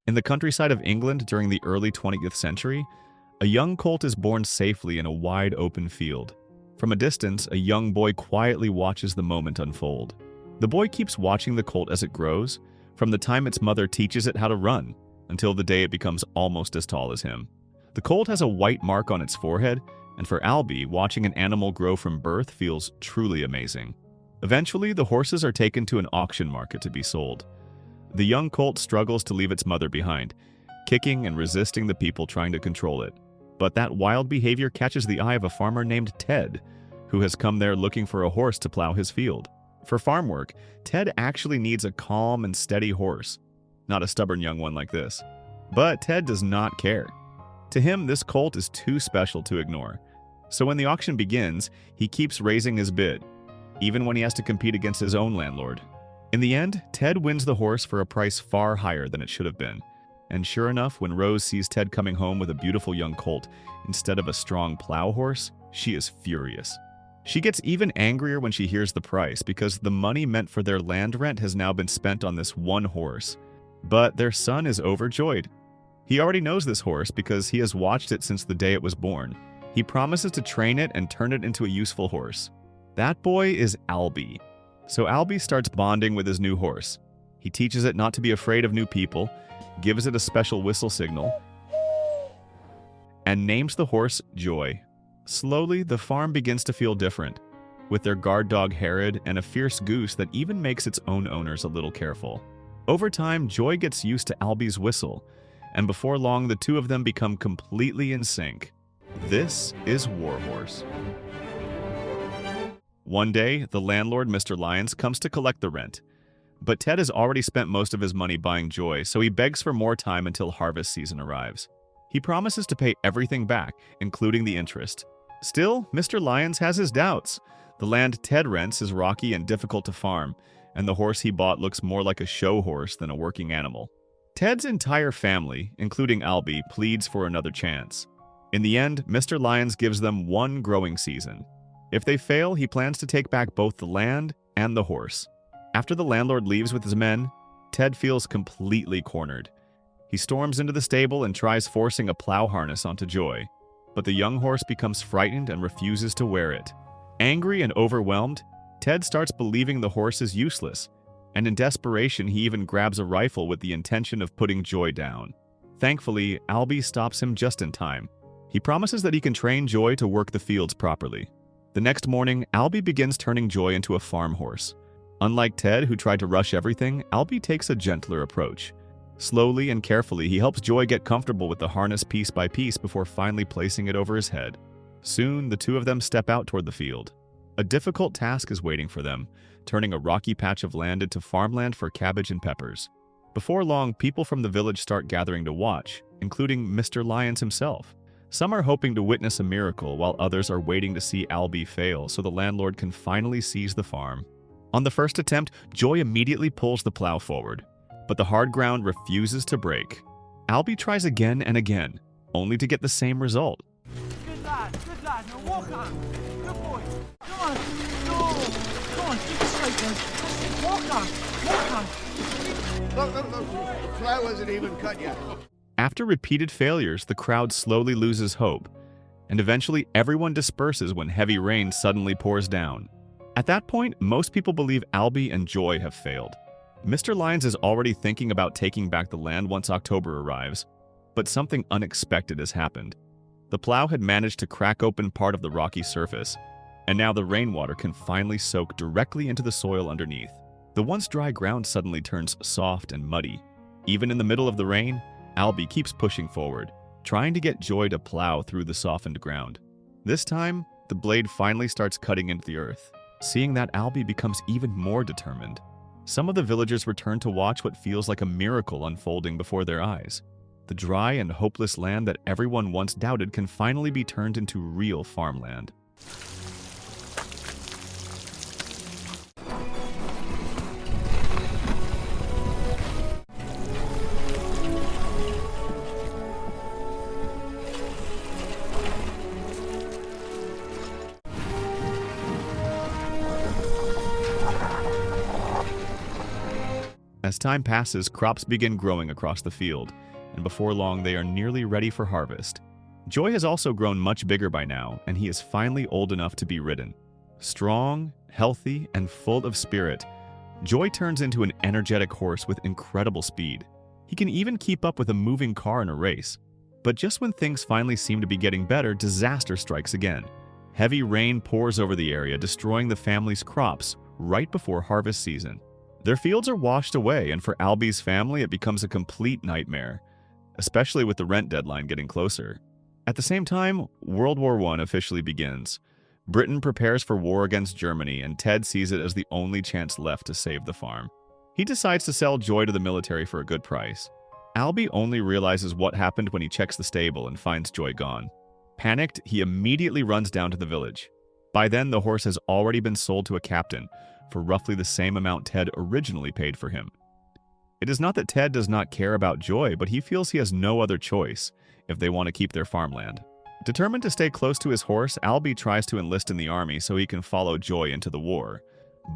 In the countryside of England during the early 20th century, a young colt is born safely in a wide open field. From a distance, a young boy quietly watches the moment unfold. The boy keeps watching the colt as it grows, from the time its mother teaches it how to run, until the day it becomes almost as tall as him. The colt has a white mark on its forehead, and for Albie, watching an animal grow from birth feels truly amazing. Eventually, the horses are taken to an auction market to be sold. The young colt struggles to leave its mother behind, kicking and resisting the people trying to control it. But that wild behavior catches the eye of a farmer named Ted, who has come there looking for a horse to plow his field. For farm work, Ted actually needs a calm and steady horse, not a stubborn young one like this. But Ted does not care. To him, this colt is too special to ignore. So when the auction begins, he keeps raising his bid, even when he has to compete against his own landlord. In the end, Ted wins the horse for a price far higher than it should have been. And sure enough, when Rose sees Ted coming home with a beautiful young colt instead of a strong plow horse, she is furious. She gets even angrier when she hears the price because the money meant for their land rent has now been spent on this one horse. But their son is overjoyed. He already knows this horse because he has watched it since the day it was born. He promises to train it and turn it into a useful horse. That boy is Albie. So Albie starts bonding with his new horse. He teaches it not to be afraid of new people, gives it a special whistle signal, and names the horse Joy. Slowly, the farm begins to feel different, with their guard dog Herod and a fierce goose that even makes its own owners a little careful. Over time, Joy gets used to Albie's whistle, and before long, the two of them become completely in sync. This is Warhorse. One day, the landlord, Mr. Lyons, comes to collect the rent. But Ted has already spent most of his money buying Joy, so he begs for more time until harvest season arrives. He promises to pay everything back, including the interest. Still, Mr. Lyons has his doubts. The land Ted rents is rocky and difficult to farm, and the horse he bought looks more like a show horse than a working animal. Ted's entire family, including Albie, pleads for another chance. In the end, Mr. Lyons gives them one growing season. If they fail, he plans to take back both the land and the horse. After the landlord leaves with his men, Ted feels completely cornered. He storms into the stable and tries forcing a plow harness onto Joy, but the young horse becomes frightened and refuses to wear it. Angry and overwhelmed, Ted starts believing the horse is useless, and in desperation he even grabs a rifle with the intention of putting Joy down. Thankfully, Albie stops him just in time. He promises that he can train Joy to work the fields properly. The next morning, Albie begins turning Joy into a farm horse. Unlike Ted, who tried to rush everything, Albie takes a gentler approach. Slowly and carefully, he helps Joy get comfortable with the harness piece by piece before finally placing it over his head. Soon, the two of them step out toward the field. A difficult task is waiting for them, turning a rocky patch of land into farmland for cabbage and peppers. Before long, people from the village start gathering to watch, including Mr. Lyons himself. Some are hoping to witness a miracle, while others are waiting to see Albie fail so the landlord can finally seize the farm. On the first attempt, Joy immediately pulls the plow forward, but the hard ground refuses to break. Albie tries again and again, only to get the same result. Good lad, now walk on. Good boy. Come on, come on, keep it straight then. Walk on. Look, the plow hasn't even cut yet. After repeated failures, the crowd slowly loses hope, and eventually everyone disperses when heavy rain suddenly pours down. At that point, most people believe Albie and Joy have failed. Mr. Lyons is already thinking about taking back the land once October arrives, but something unexpected has happened. The plow had managed to crack open part of the rocky surface, and now the rainwater can finally soak directly into the soil underneath. The once dry ground suddenly turns soft and muddy. Even in the middle of the rain, Albie keeps pushing forward, trying to get Joy to plow through the softened ground. This time, the blade finally starts cutting into the earth. Seeing that, Albie becomes even more determined. Some of the villagers return to watch what feels like a miracle unfolding before their eyes. The dry and hopeless land that everyone once doubted can finally be turned into real farmland. As As time passes, crops begin growing across the field, and before long they are nearly ready for harvest. Joy has also grown much bigger by now, and he is finally old enough to be ridden. Strong, healthy, and full of spirit, Joy turns into an energetic horse with incredible speed. He can even keep up with a moving car in a race. But just when things finally seem to be getting better, disaster strikes again. Heavy rain pours over the area, destroying the family's crops right before harvest season. Their fields are washed away, and for Albie's family it becomes a complete nightmare, especially with the rent deadline getting closer. At the same time, World War I officially begins. Britain prepares for war against Germany, and Ted sees it as the only chance left to save the farm. He decides to sell Joy to the military for a good price. Albie only realizes what happened when he checks the stable and finds Joy gone. Panicked, he immediately runs down to the village. By then, the horse has already been sold to a captain for roughly the same amount Ted originally paid for him. It is not that Ted does not care about Joy, but he feels he has no other choice if they want to keep their farmland. Determined to stay close to his horse, Albie tries to enlist in the army so he can follow Joy into the war.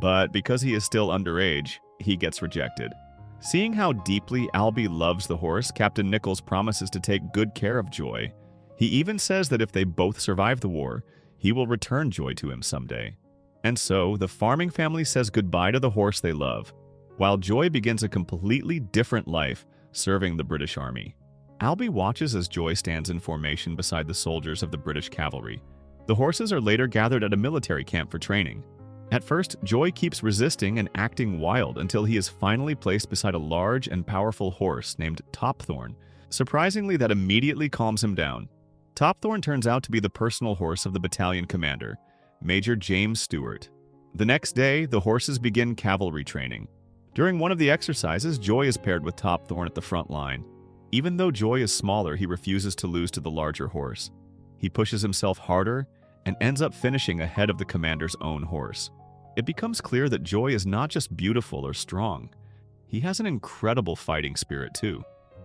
But because he is still underage, he gets rejected. Seeing how deeply Albie loves the horse, Captain Nichols promises to take good care of Joy. He even says that if they both survive the war, he will return Joy to him someday. And so, the farming family says goodbye to the horse they love, while Joy begins a completely different life serving the British Army. Albie watches as Joy stands in formation beside the soldiers of the British cavalry. The horses are later gathered at a military camp for training. At first, Joy keeps resisting and acting wild until he is finally placed beside a large and powerful horse named Topthorn. Surprisingly, that immediately calms him down. Topthorn turns out to be the personal horse of the battalion commander, Major James Stewart. The next day, the horses begin cavalry training. During one of the exercises, Joy is paired with Topthorn at the front line. Even though Joy is smaller, he refuses to lose to the larger horse. He pushes himself harder and ends up finishing ahead of the commander's own horse. It becomes clear that Joy is not just beautiful or strong. He has an incredible fighting spirit too.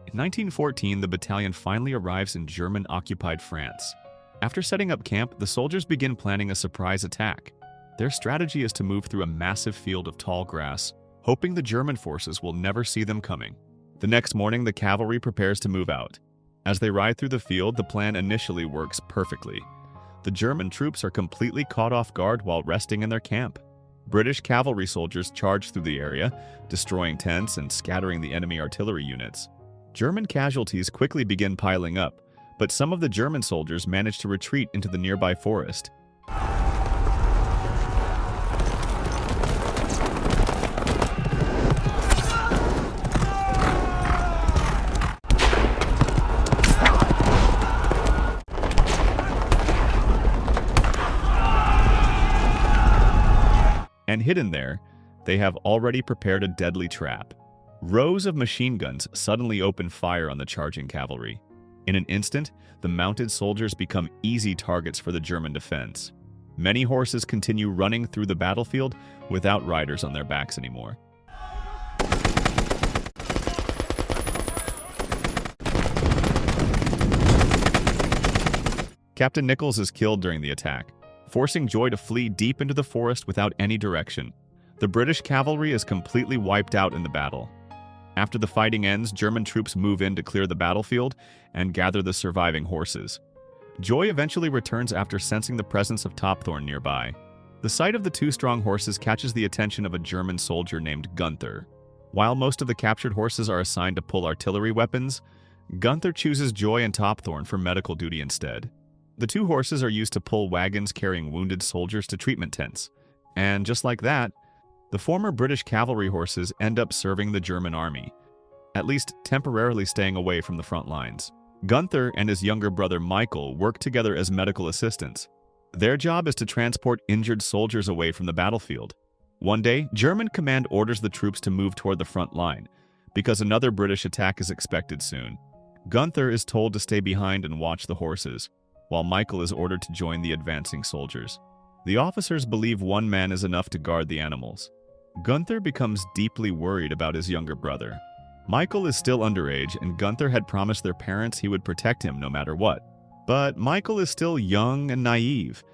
In 1914, the battalion finally arrives in German-occupied France. After setting up camp, the soldiers begin planning a surprise attack. Their strategy is to move through a massive field of tall grass, hoping the German forces will never see them coming. The next morning, the cavalry prepares to move out. As they ride through the field, the plan initially works perfectly. The German troops are completely caught off guard while resting in their camp. British cavalry soldiers charge through the area, destroying tents and scattering the enemy artillery units. German casualties quickly begin piling up, but some of the German soldiers manage to retreat into the nearby forest. And hidden there, they have already prepared a deadly trap. Rows of machine guns suddenly open fire on the charging cavalry. In an instant, the mounted soldiers become easy targets for the German defense. Many horses continue running through the battlefield without riders on their backs anymore. Captain Nichols is killed during the attack, forcing Joy to flee deep into the forest without any direction. The British cavalry is completely wiped out in the battle. After the fighting ends, German troops move in to clear the battlefield and gather the surviving horses. Joy eventually returns after sensing the presence of Topthorn nearby. The sight of the two strong horses catches the attention of a German soldier named Gunther. While most of the captured horses are assigned to pull artillery weapons, Gunther chooses Joy and Topthorn for medical duty instead. The two horses are used to pull wagons carrying wounded soldiers to treatment tents. And just like that, the former British cavalry horses end up serving the German army, at least temporarily staying away from the front lines. Gunther and his younger brother Michael work together as medical assistants. Their job is to transport injured soldiers away from the battlefield. One day, German command orders the troops to move toward the front line, because another British attack is expected soon. Gunther is told to stay behind and watch the horses, while Michael is ordered to join the advancing soldiers. The officers believe one man is enough to guard the animals. Gunther becomes deeply worried about his younger brother. Michael is still underage, and Gunther had promised their parents he would protect him no matter what. But Michael is still young and naive,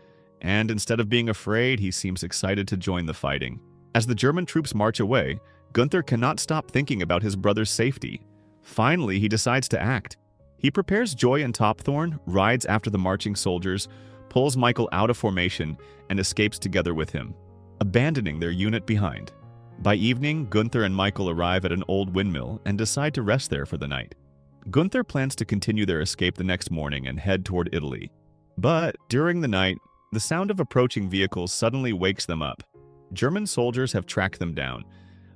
and instead of being afraid, he seems excited to join the fighting. As the German troops march away, Gunther cannot stop thinking about his brother's safety. Finally, he decides to act. He prepares Joy and Topthorn, rides after the marching soldiers, pulls Michael out of formation, and escapes together with him, abandoning their unit behind. By evening, Gunther and Michael arrive at an old windmill and decide to rest there for the night. Gunther plans to continue their escape the next morning and head toward Italy. But during the night, the sound of approaching vehicles suddenly wakes them up. German soldiers have tracked them down.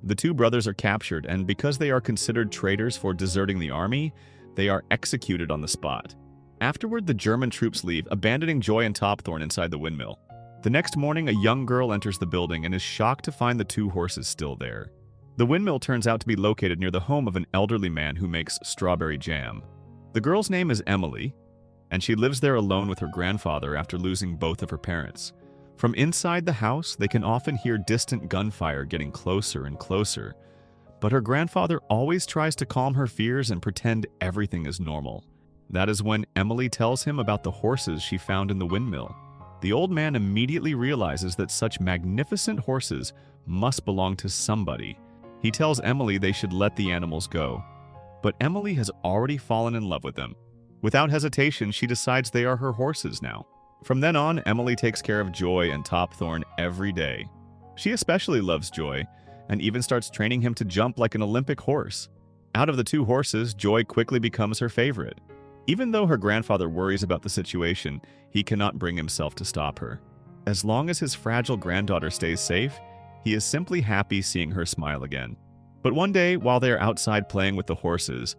The two brothers are captured, and because they are considered traitors for deserting the army, they are executed on the spot. Afterward, the German troops leave, abandoning Joy and Topthorn inside the windmill. The next morning, a young girl enters the building and is shocked to find the two horses still there. The windmill turns out to be located near the home of an elderly man who makes strawberry jam. The girl's name is Emily, and she lives there alone with her grandfather after losing both of her parents. From inside the house, they can often hear distant gunfire getting closer and closer, but her grandfather always tries to calm her fears and pretend everything is normal. That is when Emily tells him about the horses she found in the windmill. The old man immediately realizes that such magnificent horses must belong to somebody. He tells Emily they should let the animals go, but Emily has already fallen in love with them. Without hesitation, she decides they are her horses now. From then on, Emily takes care of Joy and Topthorn every day. She especially loves Joy, and even starts training him to jump like an Olympic horse. Out of the two horses, Joy quickly becomes her favorite. Even though her grandfather worries about the situation, he cannot bring himself to stop her. As long as his fragile granddaughter stays safe, he is simply happy seeing her smile again. But one day, while they are outside playing with the horses,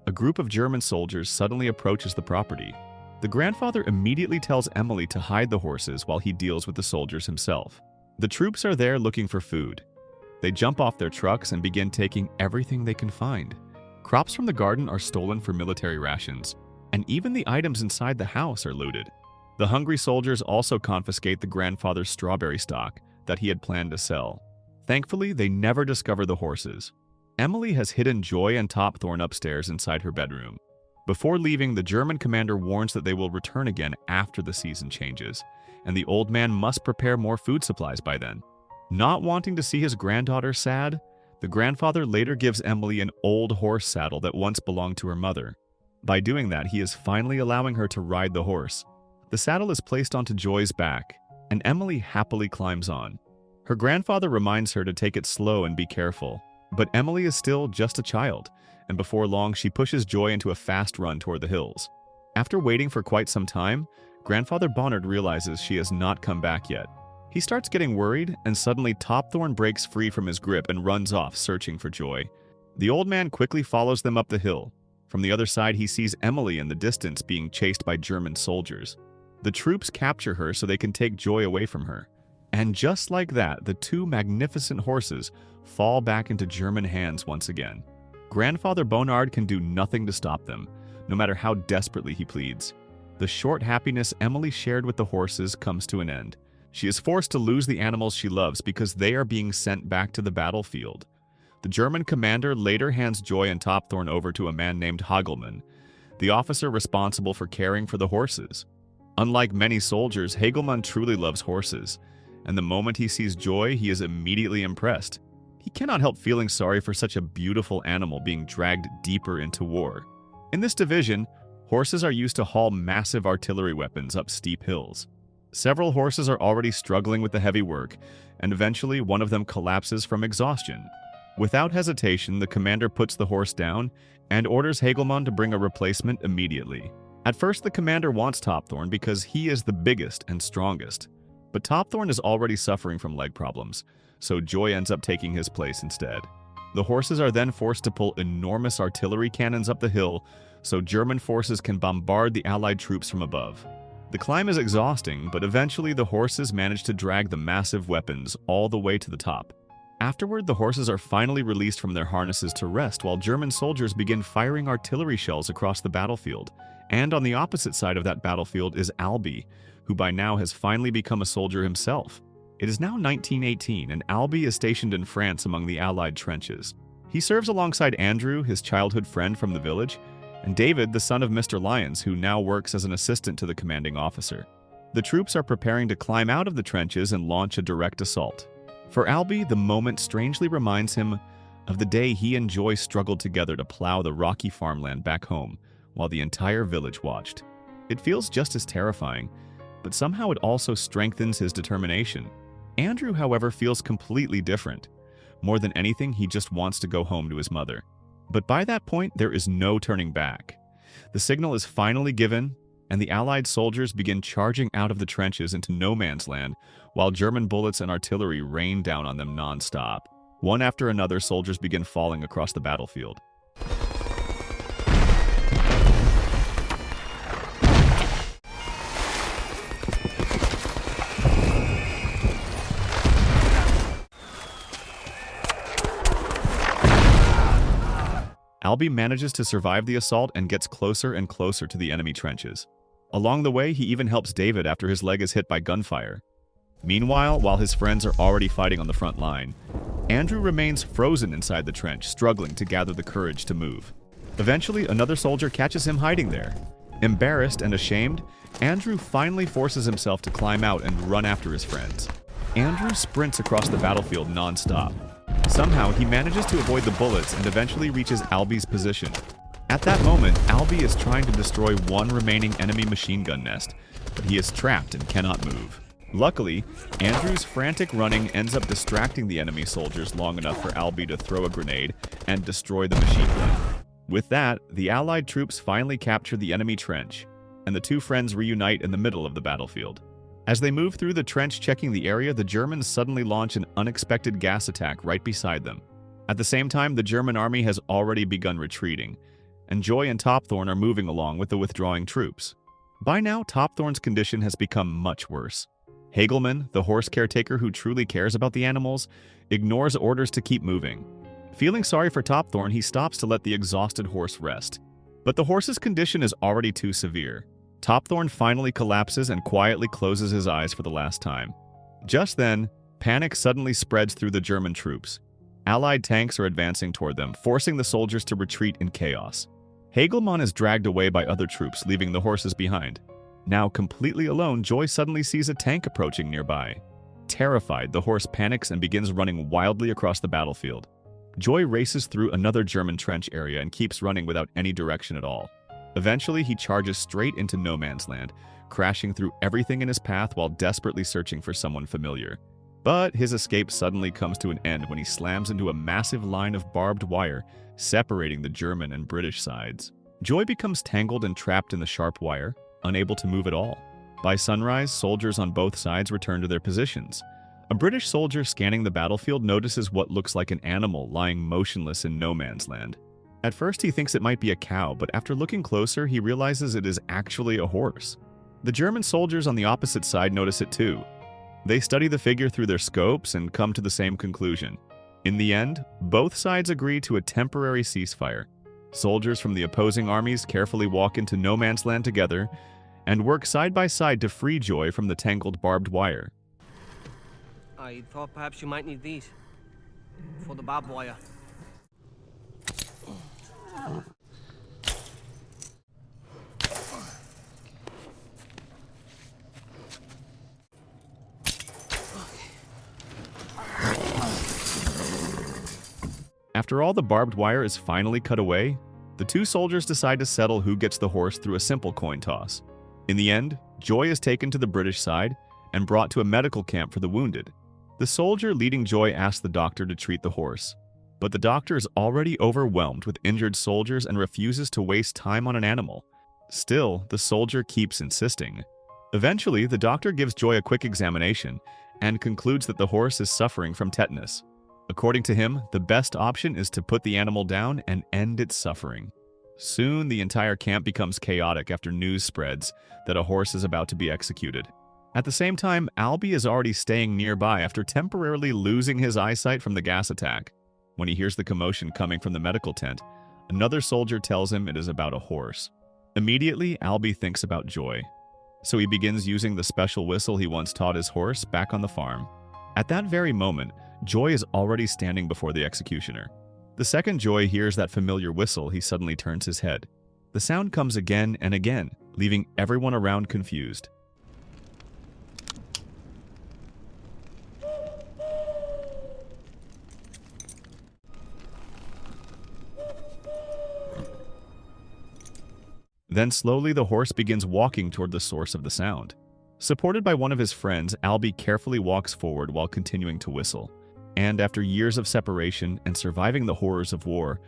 a group of German soldiers suddenly approaches the property. The grandfather immediately tells Emily to hide the horses while he deals with the soldiers himself. The troops are there looking for food. They jump off their trucks and begin taking everything they can find. Crops from the garden are stolen for military rations, and even the items inside the house are looted. The hungry soldiers also confiscate the grandfather's strawberry stock that he had planned to sell. Thankfully, they never discover the horses. Emily has hidden Joy and Topthorn upstairs inside her bedroom. Before leaving, the German commander warns that they will return again after the season changes, and the old man must prepare more food supplies by then. Not wanting to see his granddaughter sad, the grandfather later gives Emily an old horse saddle that once belonged to her mother. By doing that, he is finally allowing her to ride the horse. The saddle is placed onto Joy's back, and Emily happily climbs on. Her grandfather reminds her to take it slow and be careful, but Emily is still just a child, and before long she pushes Joy into a fast run toward the hills. After waiting for quite some time, Grandfather Bonnard realizes she has not come back yet. He starts getting worried, and suddenly Topthorn breaks free from his grip and runs off, searching for Joy. The old man quickly follows them up the hill. From the other side, he sees Emily in the distance being chased by German soldiers. The troops capture her so they can take Joy away from her. And just like that, the two magnificent horses fall back into German hands once again. Grandfather Bonnard can do nothing to stop them, no matter how desperately he pleads. The short happiness Emily shared with the horses comes to an end. She is forced to lose the animals she loves because they are being sent back to the battlefield. The German commander later hands Joy and Topthorn over to a man named Hagelmann, the officer responsible for caring for the horses. Unlike many soldiers, Hagelmann truly loves horses, and the moment he sees Joy, he is immediately impressed. He cannot help feeling sorry for such a beautiful animal being dragged deeper into war. In this division, horses are used to haul massive artillery weapons up steep hills. Several horses are already struggling with the heavy work, and eventually one of them collapses from exhaustion. Without hesitation, the commander puts the horse down and orders Hagelmann to bring a replacement immediately. At first, the commander wants Topthorn because he is the biggest and strongest, but Topthorn is already suffering from leg problems, so Joy ends up taking his place instead. The horses are then forced to pull enormous artillery cannons up the hill so German forces can bombard the Allied troops from above. The climb is exhausting, but eventually the horses manage to drag the massive weapons all the way to the top. Afterward, the horses are finally released from their harnesses to rest while German soldiers begin firing artillery shells across the battlefield. And on the opposite side of that battlefield is Albie, who by now has finally become a soldier himself. It is now 1918, and Albie is stationed in France among the Allied trenches. He serves alongside Andrew, his childhood friend from the village, and David, the son of Mr. Lyons, who now works as an assistant to the commanding officer. The troops are preparing to climb out of the trenches and launch a direct assault. For Albie, the moment strangely reminds him of the day he and Joy struggled together to plow the rocky farmland back home while the entire village watched. It feels just as terrifying, but somehow it also strengthens his determination. Andrew, however, feels completely different. More than anything, he just wants to go home to his mother. But by that point, there is no turning back. The signal is finally given, and the Allied soldiers begin charging out of the trenches into no man's land, while German bullets and artillery rain down on them non-stop. One after another, soldiers begin falling across the battlefield. Albie manages to survive the assault and gets closer and closer to the enemy trenches. Along the way, he even helps David after his leg is hit by gunfire. Meanwhile, while his friends are already fighting on the front line, Andrew remains frozen inside the trench, struggling to gather the courage to move. Eventually, another soldier catches him hiding there. Embarrassed and ashamed, Andrew finally forces himself to climb out and run after his friends. Andrew sprints across the battlefield non-stop. Somehow, he manages to avoid the bullets and eventually reaches Albie's position. At that moment, Albie is trying to destroy one remaining enemy machine gun nest, but he is trapped and cannot move. Luckily, Andrew's frantic running ends up distracting the enemy soldiers long enough for Albie to throw a grenade and destroy the machine gun. With that, the Allied troops finally capture the enemy trench, and the two friends reunite in the middle of the battlefield. As they move through the trench checking the area, the Germans suddenly launch an unexpected gas attack right beside them. At the same time, the German army has already begun retreating, and Joy and Topthorn are moving along with the withdrawing troops. By now, Topthorn's condition has become much worse. Hagelman, the horse caretaker who truly cares about the animals, ignores orders to keep moving. Feeling sorry for Topthorn, he stops to let the exhausted horse rest. But the horse's condition is already too severe. Topthorn finally collapses and quietly closes his eyes for the last time. Just then, panic suddenly spreads through the German troops. Allied tanks are advancing toward them, forcing the soldiers to retreat in chaos. Hagelman is dragged away by other troops, leaving the horses behind. Now completely alone, Joy suddenly sees a tank approaching nearby. Terrified, the horse panics and begins running wildly across the battlefield. Joy races through another German trench area and keeps running without any direction at all. Eventually, he charges straight into no man's land, crashing through everything in his path while desperately searching for someone familiar. But his escape suddenly comes to an end when he slams into a massive line of barbed wire, separating the German and British sides. Joy becomes tangled and trapped in the sharp wire, unable to move at all. By sunrise, soldiers on both sides return to their positions. A British soldier scanning the battlefield notices what looks like an animal lying motionless in no man's land. At first, he thinks it might be a cow, but after looking closer, he realizes it is actually a horse. The German soldiers on the opposite side notice it too. They study the figure through their scopes and come to the same conclusion. In the end, both sides agree to a temporary ceasefire. Soldiers from the opposing armies carefully walk into no man's land together and work side by side to free Joy from the tangled barbed wire. I thought perhaps you might need these for the barbed wire. After all the barbed wire is finally cut away, the two soldiers decide to settle who gets the horse through a simple coin toss. In the end, Joy is taken to the British side and brought to a medical camp for the wounded. The soldier leading Joy asks the doctor to treat the horse, but the doctor is already overwhelmed with injured soldiers and refuses to waste time on an animal. Still, the soldier keeps insisting. Eventually, the doctor gives Joy a quick examination and concludes that the horse is suffering from tetanus. According to him, the best option is to put the animal down and end its suffering. Soon, the entire camp becomes chaotic after news spreads that a horse is about to be executed. At the same time, Albie is already staying nearby after temporarily losing his eyesight from the gas attack. When he hears the commotion coming from the medical tent, another soldier tells him it is about a horse. Immediately, Albie thinks about Joy. So he begins using the special whistle he once taught his horse back on the farm. At that very moment, Joy is already standing before the executioner. The second Joy hears that familiar whistle, he suddenly turns his head. The sound comes again and again, leaving everyone around confused. Then slowly the horse begins walking toward the source of the sound. Supported by one of his friends, Albie carefully walks forward while continuing to whistle. And after years of separation and surviving the horrors of war,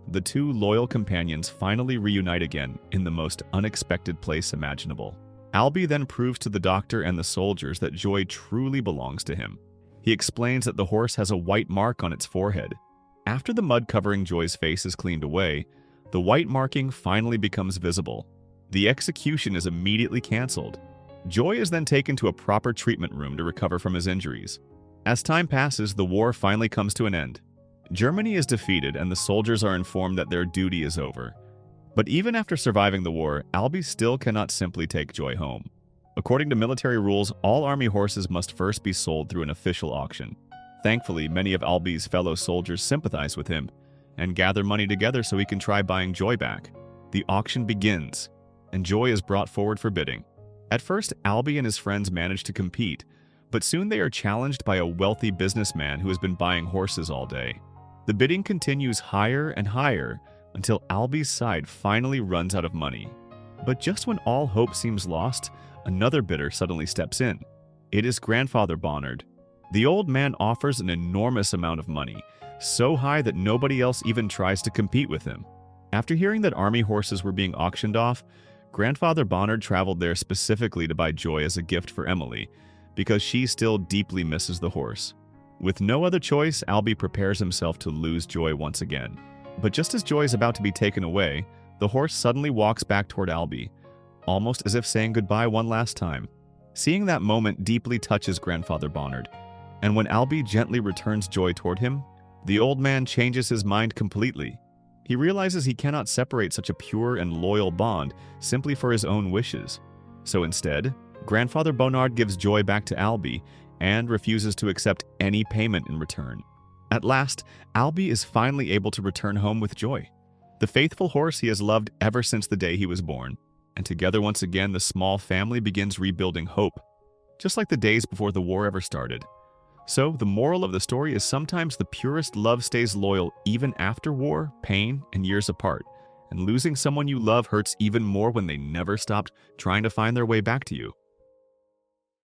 the two loyal companions finally reunite again in the most unexpected place imaginable. Albie then proves to the doctor and the soldiers that Joy truly belongs to him. He explains that the horse has a white mark on its forehead. After the mud covering Joy's face is cleaned away, the white marking finally becomes visible. The execution is immediately canceled. Joy is then taken to a proper treatment room to recover from his injuries. As time passes, the war finally comes to an end. Germany is defeated and the soldiers are informed that their duty is over. But even after surviving the war, Albie still cannot simply take Joy home. According to military rules, all army horses must first be sold through an official auction. Thankfully, many of Albie's fellow soldiers sympathize with him and gather money together so he can try buying Joy back. The auction begins, and Joy is brought forward for bidding. At first, Albie and his friends manage to compete, but soon they are challenged by a wealthy businessman who has been buying horses all day. The bidding continues higher and higher until Albie's side finally runs out of money. But just when all hope seems lost, another bidder suddenly steps in. It is Grandfather Bonnard. The old man offers an enormous amount of money, so high that nobody else even tries to compete with him. After hearing that army horses were being auctioned off, Grandfather Bonnard traveled there specifically to buy Joy as a gift for Emily, because she still deeply misses the horse. With no other choice, Albie prepares himself to lose Joy once again. But just as Joy is about to be taken away, the horse suddenly walks back toward Albie, almost as if saying goodbye one last time. Seeing that moment deeply touches Grandfather Bonnard, and when Albie gently returns Joy toward him, the old man changes his mind completely. He realizes he cannot separate such a pure and loyal bond simply for his own wishes. So instead, Grandfather Bonnard gives Joy back to Albie and refuses to accept any payment in return. At last, Albie is finally able to return home with Joy, the faithful horse he has loved ever since the day he was born. And together once again, the small family begins rebuilding hope, just like the days before the war ever started. So, the moral of the story is sometimes the purest love stays loyal even after war, pain, and years apart. And losing someone you love hurts even more when they never stopped trying to find their way back to you.